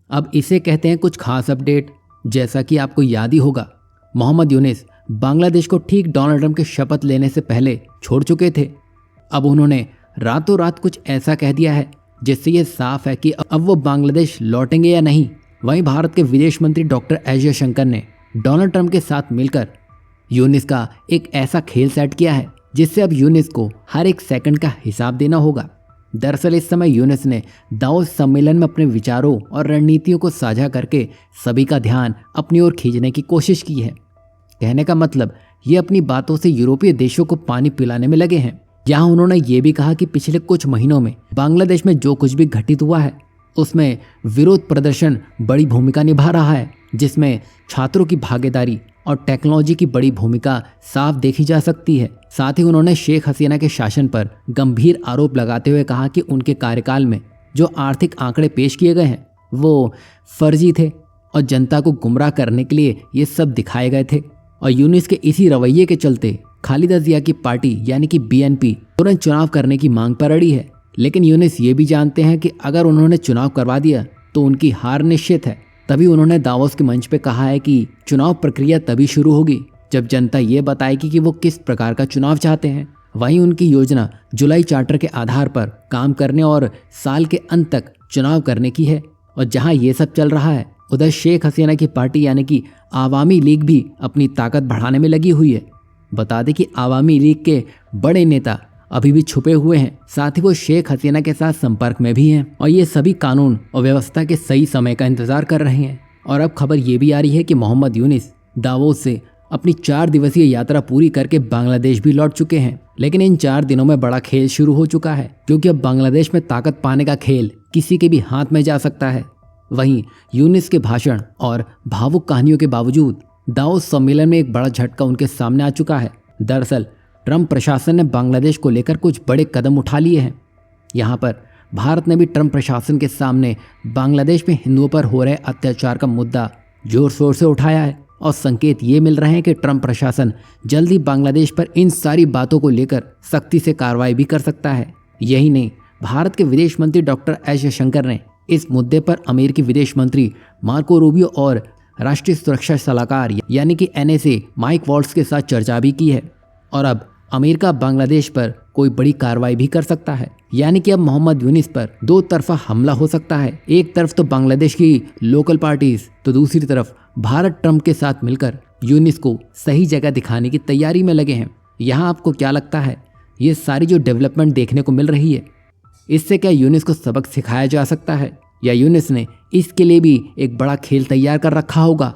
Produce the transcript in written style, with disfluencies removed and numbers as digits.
अब इसे कहते हैं कुछ खास अपडेट। जैसा कि आपको याद ही होगा, मोहम्मद यूनिस बांग्लादेश को ठीक डोनाल्ड ट्रंप के शपथ लेने से पहले छोड़ चुके थे। अब उन्होंने रातों रात कुछ ऐसा कह दिया है जिससे ये साफ है कि अब वो बांग्लादेश लौटेंगे या नहीं। वहीं भारत के विदेश मंत्री डॉक्टर एस जयशंकर ने डोनाल्ड ट्रंप के साथ मिलकर यूनिस का एक ऐसा खेल सेट किया है जिससे अब यूनिस को हर एक सेकंड का हिसाब देना होगा। दरअसल इस समय यूनिस ने दावोस सम्मेलन में अपने विचारों और रणनीतियों को साझा करके सभी का ध्यान अपनी ओर खींचने की कोशिश की है। कहने का मतलब ये अपनी बातों से यूरोपीय देशों को पानी पिलाने में लगे हैं। यहाँ उन्होंने ये भी कहा कि पिछले कुछ महीनों में बांग्लादेश में जो कुछ भी घटित हुआ है उसमें विरोध प्रदर्शन बड़ी भूमिका निभा रहा है, जिसमें छात्रों की भागीदारी और टेक्नोलॉजी की बड़ी भूमिका साफ देखी जा सकती है। साथ ही उन्होंने शेख हसीना के शासन पर गंभीर आरोप लगाते हुए कहा कि उनके कार्यकाल में जो आर्थिक आंकड़े पेश किए गए हैं वो फर्जी थे और जनता को गुमराह करने के लिए ये सब दिखाए गए थे। और यूनिस के इसी रवैये के चलते खालिदा जिया की पार्टी यानी कि बीएनपी तुरंत चुनाव करने की मांग पर अड़ी है। लेकिन यूनिस ये भी जानते हैं कि अगर उन्होंने चुनाव करवा दिया तो उनकी हार निश्चित है। तभी उन्होंने दावोस के मंच पे कहा है कि चुनाव प्रक्रिया तभी शुरू होगी जब जनता ये बताएगी कि वो किस प्रकार का चुनाव चाहते हैं। वहीं उनकी योजना जुलाई चार्टर के आधार पर काम करने और साल के अंत तक चुनाव करने की है। और जहां ये सब चल रहा है उधर शेख हसीना की पार्टी यानी कि आवामी लीग भी अपनी ताकत बढ़ाने में लगी हुई है। बता दें कि आवामी लीग के बड़े नेता अभी भी छुपे हुए हैं, साथ ही वो शेख हसीना के साथ संपर्क में भी हैं और ये सभी कानून और व्यवस्था के सही समय का इंतजार कर रहे हैं। और अब खबर ये भी आ रही है कि मोहम्मद यूनिस दावोस से अपनी 4 दिवसीय यात्रा पूरी करके बांग्लादेश भी लौट चुके हैं। लेकिन इन 4 दिनों में बड़ा खेल शुरू हो चुका है, क्योंकि अब बांग्लादेश में ताकत पाने का खेल किसी के भी हाथ में जा सकता है। वहीं यूनिस के भाषण और भावुक कहानियों के बावजूद दावोस सम्मेलन में एक बड़ा झटका उनके सामने आ चुका है। दरअसल ट्रंप प्रशासन ने बांग्लादेश को लेकर कुछ बड़े कदम उठा लिए हैं। यहाँ पर भारत ने भी ट्रंप प्रशासन के सामने बांग्लादेश में हिंदुओं पर हो रहे अत्याचार का मुद्दा जोर शोर से उठाया है और संकेत ये मिल रहे हैं कि ट्रंप प्रशासन जल्दी बांग्लादेश पर इन सारी बातों को लेकर सख्ती से कार्रवाई भी कर सकता है। यही नहीं, भारत के विदेश मंत्री डॉक्टर एस जयशंकर ने इस मुद्दे पर अमेरिकी विदेश मंत्री मार्को रूबियो और राष्ट्रीय सुरक्षा सलाहकार यानी कि एनएसए माइक वॉल्ट्ज के साथ चर्चा भी की है। और अब अमेरिका बांग्लादेश पर कोई बड़ी कार्रवाई भी कर सकता है, यानी कि अब मोहम्मद यूनिस पर 2 तरफा हमला हो सकता है। एक तरफ तो बांग्लादेश की लोकल पार्टीज, तो दूसरी तरफ भारत ट्रंप के साथ मिलकर यूनिस को सही जगह दिखाने की तैयारी में लगे हैं। यहाँ आपको क्या लगता है, ये सारी जो डेवलपमेंट देखने को मिल रही है इससे क्या यूनिस को सबक सिखाया जा सकता है, या यूनिस ने इसके लिए भी एक बड़ा खेल तैयार कर रखा होगा?